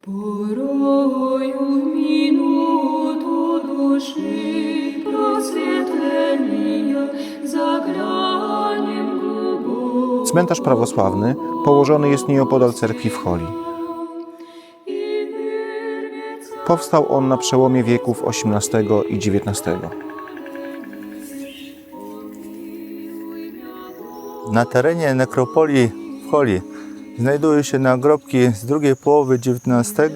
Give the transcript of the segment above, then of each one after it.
Порою минуту души просветления заглянем глубоко. Cmentarz prawosławny położony jest nieopodal cerkwi w Holi. Powstał on na przełomie wieków XVIII i XIX. Na terenie nekropolii w Holi znajdują się nagrobki z drugiej połowy XIX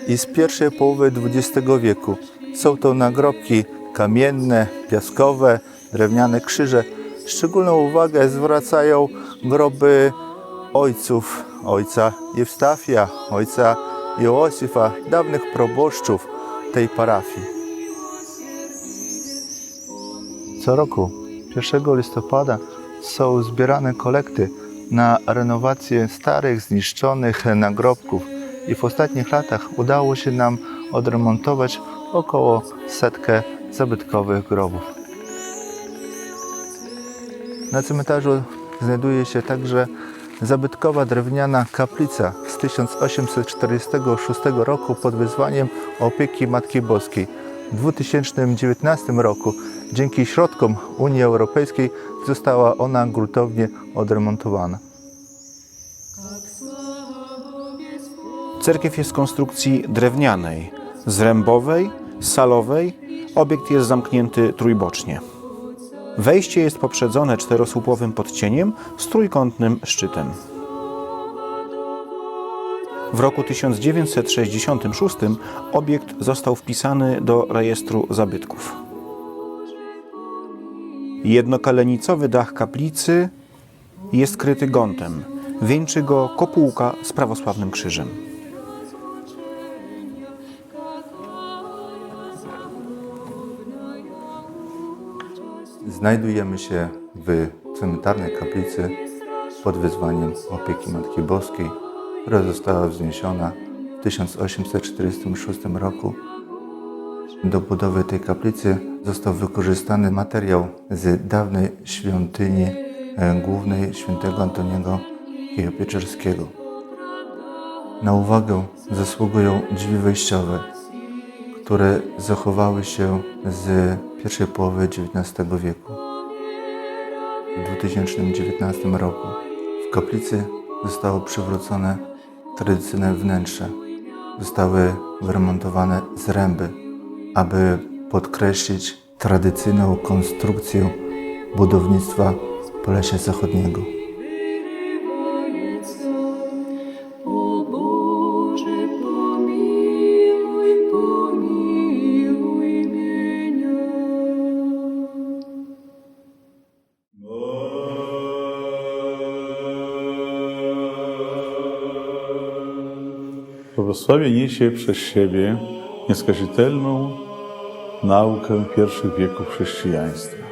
i z pierwszej połowy XX wieku. Są to nagrobki kamienne, piaskowe, drewniane krzyże. Szczególną uwagę zwracają groby ojców, ojca Jewstafia, ojca Józefa, dawnych proboszczów tej parafii. Co roku 1 listopada są zbierane kolekty na renowację starych, zniszczonych nagrobków i w ostatnich latach udało się nam odremontować około 100 zabytkowych grobów. Na cmentarzu znajduje się także zabytkowa drewniana kaplica z 1846 roku pod wezwaniem opieki Matki Boskiej. W 2019 roku dzięki środkom Unii Europejskiej została ona gruntownie odremontowana. Cerkiew jest z konstrukcji drewnianej, zrębowej, salowej. Obiekt jest zamknięty trójbocznie. Wejście jest poprzedzone czterosłupowym podcieniem z trójkątnym szczytem. W roku 1966 obiekt został wpisany do rejestru zabytków. Jednokalenicowy dach kaplicy jest kryty gontem. Wieńczy go kopułka z prawosławnym krzyżem. Znajdujemy się w cmentarnej kaplicy pod wezwaniem opieki Matki Boskiej, która została wzniesiona w 1846 roku. Do budowy tej kaplicy został wykorzystany materiał z dawnej świątyni głównej świętego Antoniego Kiejo-Pieczerskiego. Na uwagę zasługują drzwi wejściowe, które zachowały się z pierwszej połowy XIX wieku. W 2019 roku w kaplicy zostało przywrócone tradycyjne wnętrze. Zostały wyremontowane zręby, aby podkreślić tradycyjną konstrukcję budownictwa Polesia Zachodniego. O Boże, pomiłuj, pomiłuj mnie. Prawosławie niesie przez siebie nieskazitelną naukę pierwszych wieków chrześcijaństwa.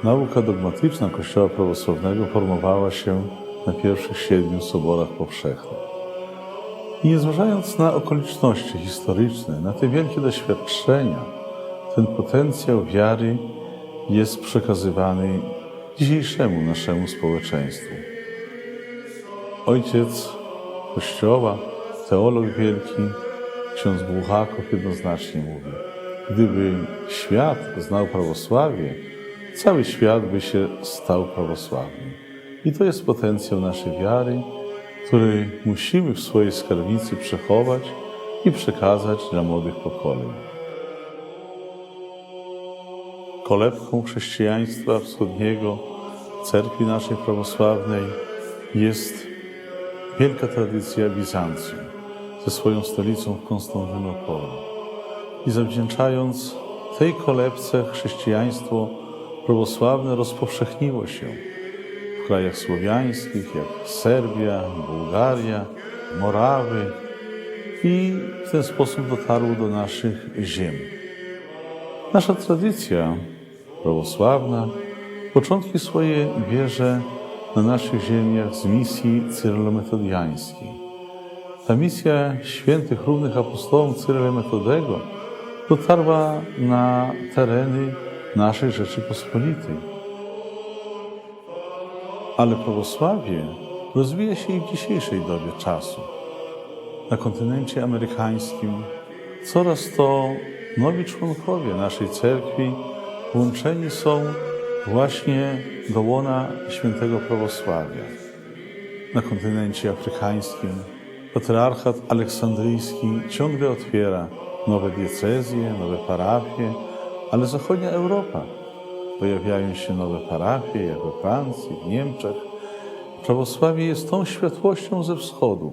Nauka dogmatyczna Kościoła prawosławnego formowała się na pierwszych 7 soborach powszechnych. I nie zważając na okoliczności historyczne, na te wielkie doświadczenia, ten potencjał wiary jest przekazywany dzisiejszemu naszemu społeczeństwu. Ojciec Kościoła, teolog wielki, ksiądz Bułhakow jednoznacznie mówi: gdyby świat znał prawosławie, cały świat by się stał prawosławnym. I to jest potencjał naszej wiary, który musimy w swojej skarbnicy przechować i przekazać dla młodych pokoleń. Kolebką chrześcijaństwa wschodniego, cerkwi naszej prawosławnej jest wielka tradycja Bizancjum ze swoją stolicą w Konstantynopolu. I zawdzięczając tej kolebce chrześcijaństwo prawosławne rozpowszechniło się w krajach słowiańskich jak Serbia, Bułgaria, Morawy i w ten sposób dotarło do naszych ziem. Nasza tradycja prawosławna początki swoje bierze na naszych ziemiach z misji cyrylometodiańskiej. Ta misja świętych równych apostołom Cyryla i Metodego dotarła na tereny naszej Rzeczypospolitej. Ale prawosławie rozwija się i w dzisiejszej dobie czasu. na kontynencie amerykańskim coraz to nowi członkowie naszej cerkwi włączeni są właśnie do łona świętego prawosławia. Na kontynencie afrykańskim patriarchat aleksandryjski ciągle otwiera nowe diecezje, nowe parafie, ale zachodnia Europa. Pojawiają się nowe parafie, jak we Francji, w Niemczech. Prawosławie jest tą światłością ze wschodu,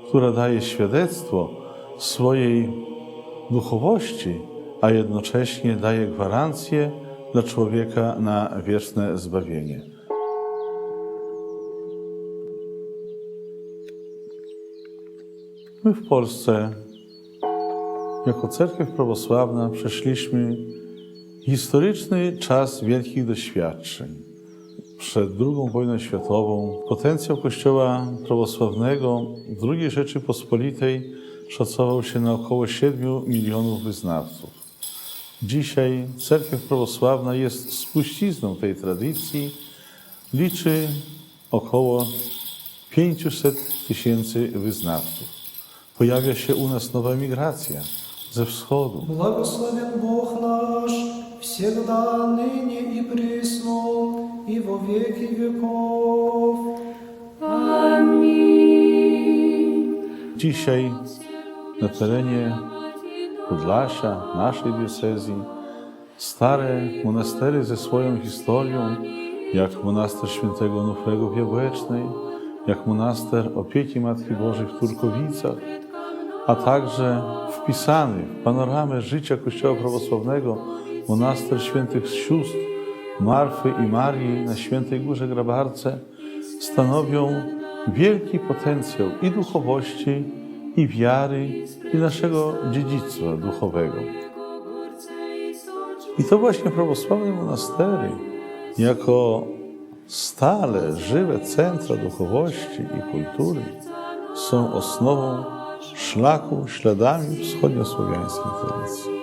która daje świadectwo swojej duchowości, a jednocześnie daje gwarancję dla człowieka na wieczne zbawienie. My w Polsce, jako cerkiew prawosławna, przeszliśmy historyczny czas wielkich doświadczeń. Przed II wojną światową potencjał Kościoła prawosławnego w II Rzeczypospolitej szacował się na około 7 milionów wyznawców. Dzisiaj cerkiew prawosławna jest spuścizną tej tradycji, liczy około 500 000 wyznawców. Pojawia się u nas nowa migracja ze wschodu. Благословен Бог наш, всегда, ныне и присно, и во веки веков. Dzisiaj na terenie Podlasia, naszej diecezji, stare monastery ze swoją historią, jak monaster świętego Onufrego w Jabłecznej, jak monaster Opieki Matki Bożej w Turkowicach, a także wpisany w panoramę życia Kościoła prawosławnego monaster świętych sióstr Marfy i Marii na Świętej Górze Grabarce stanowią wielki potencjał i duchowości, i wiary, i naszego dziedzictwa duchowego. I to właśnie prawosławne monastery, jako stale żywe centra duchowości i kultury, są osnową szlaku, śladami wschodniosłowiańskiej tradycji.